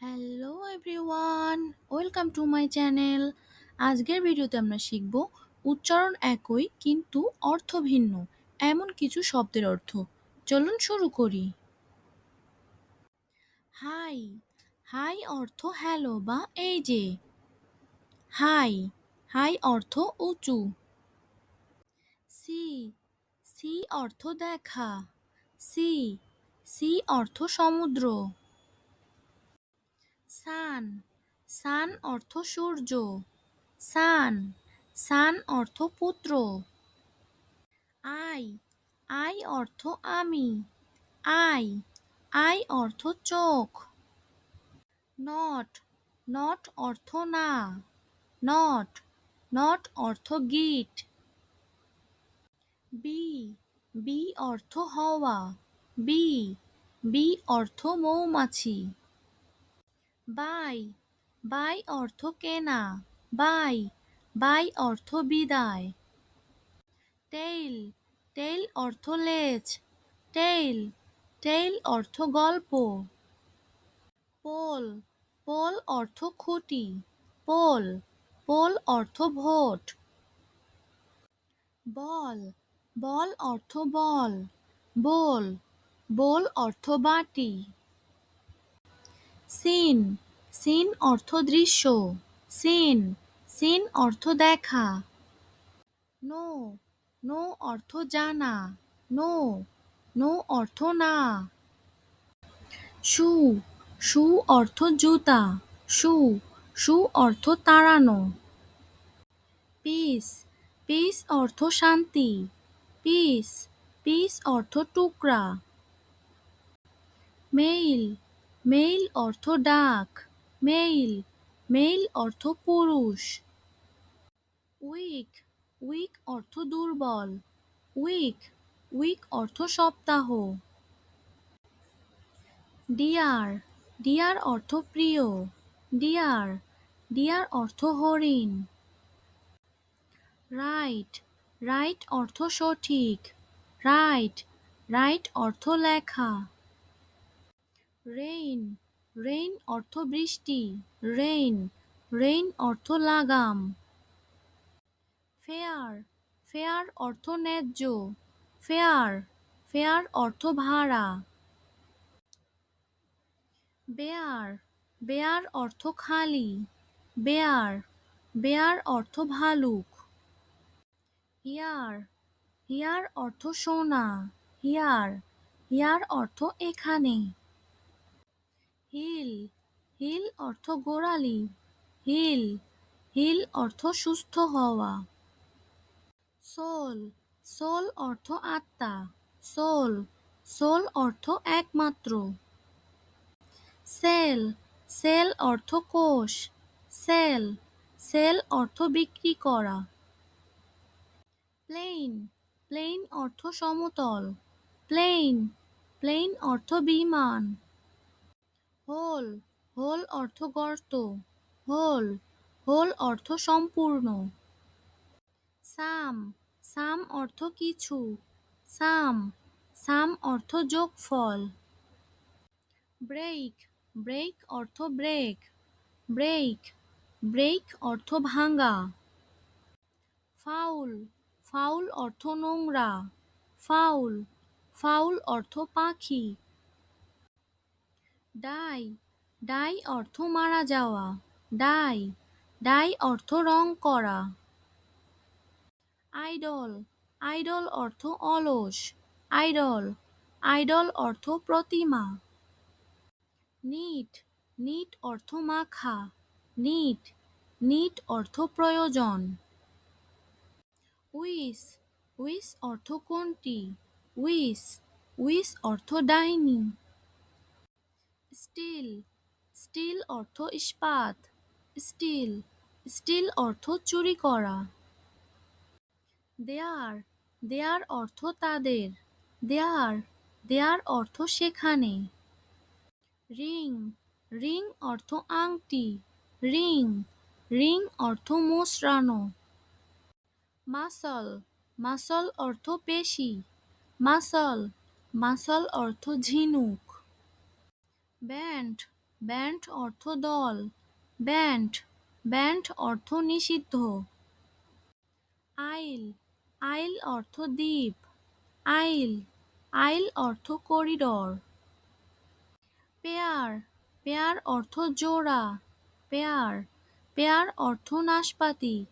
Hello everyone, welcome to my channel. আজকের ভিডিওতে আমরা শিখব উচ্চারণ একই কিন্তু অর্থ ভিন্ন এমন কিছু শব্দের অর্থ। চলুন শুরু করি। হাই, হাই অর্থ হ্যালো বা এই যে। হাই, হাই অর্থ উঁচু। সি, সি অর্থ দেখা। সি, সি অর্থ সমুদ্র। সান, সান অর্থ সূর্য। সান, সান অর্থ পুত্র। আই, আই অর্থ আমি। আই, আই অর্থ চোখ। নট, নট অর্থ না। নট, নট অর্থ গিট। বি, বি অর্থ হওয়া। বি, বি অর্থ মৌমাছি। বাই, বাই অর্থ কেনা। বাই, বাই অর্থ বিদায়। টেইল, টেইল অর্থ লেজ। টেইল, টেইল অর্থ গল্প। পোল, পোল অর্থ খুঁটি। পোল, পোল অর্থ ভোট। বল, বল অর্থ বল। বোল, বোল অর্থ বাটি। সিন, সিন অর্থ দৃশ্য। সিন, সিন অর্থ দেখা। নো, নো অর্থ জানা। নো, নো অর্থ না। শু, শু অর্থ জুতা। শু, শু অর্থ তাড়ানো। পিস, পিস অর্থ শান্তি। পিস, পিস অর্থ টুকরা। মেইল, মেইল অর্থ ডাক। মেইল, মেইল অর্থ পুরুষ। উইক, উইক অর্থ দুর্বল। উইক, উইক অর্থ সপ্তাহ। ডিয়ার, ডিয়ার অর্থ প্রিয়। ডিয়ার, ডিয়ার অর্থ হরিণ। রাইট, রাইট অর্থ সঠিক। রাইট, রাইট অর্থ লেখা। রেইন, রেইন অর্থ বৃষ্টি। রেইন, রেইন অর্থ লাগাম। ফেয়ার, ফেয়ার অর্থ ন্যায্য। ফেয়ার, ফেয়ার অর্থ ভাড়া। বেয়ার, বেয়ার অর্থ খালি। বেয়ার, বেয়ার অর্থ ভালুক। হিয়ার, হিয়ার অর্থ শোনা। হিয়ার, হিয়ার অর্থ এখানে। হিল, হিল অর্থ গোড়ালি। হিল, হিল অর্থ সুস্থ হওয়া। সোল, সোল অর্থ আত্মা। সোল, সোল অর্থ একমাত্র। সেল, সেল অর্থ কোষ। সেল, সেল অর্থ বিক্রি করা। প্লেন, প্লেন অর্থ সমতল। প্লেন, প্লেন অর্থ বিমান। হোল, হোল অর্থ গর্ত। হোল, হোল অর্থ সম্পূর্ণ। সাম, সাম অর্থ কিছু। সাম, সাম অর্থ যোগফল। ব্রেক, ব্রেক অর্থ ব্রেক। ব্রেক, ব্রেক অর্থ ভাঙা। ফাউল, ফাউল অর্থ নোংরা। ফাউল, ফাউল অর্থ পাখি। ডাই, ডাই অর্থ মারা যাওয়া। ডাই, ডাই অর্থ রং করা। আইডল, আইডল অর্থ অলস। আইডল, আইডল অর্থ প্রতিমা। নিট, নিট অর্থ মাখা। নিট, নিট অর্থ প্রয়োজন। উইস, উইস অর্থ কোনটি। উইস, উইস অর্থ ডাইনি। স্টিল, স্টিল অর্থ ইস্পাত। স্টিল, স্টিল অর্থ চুরি করা। দেয়ার, দেয়ার অর্থ তাদের। দেয়ার, দেয়ার অর্থ সেখানে। রিং, রিং অর্থ আংটি। রিং, রিং অর্থ মোচড়ানো। মাসল, মাসল অর্থ পেশি। মাসল, মাসল অর্থ ঝিনুক। ব্যান্ড, ব্যান্ড অর্থ দল। ব্যান্ড, ব্যান্ড অর্থ নিষিদ্ধ। আইল, আইল অর্থ দ্বীপ। আইল, আইল অর্থ করিডর। পেয়ার, পেয়ার অর্থ জোড়া। পেয়ার, পেয়ার অর্থ নাশপাতি।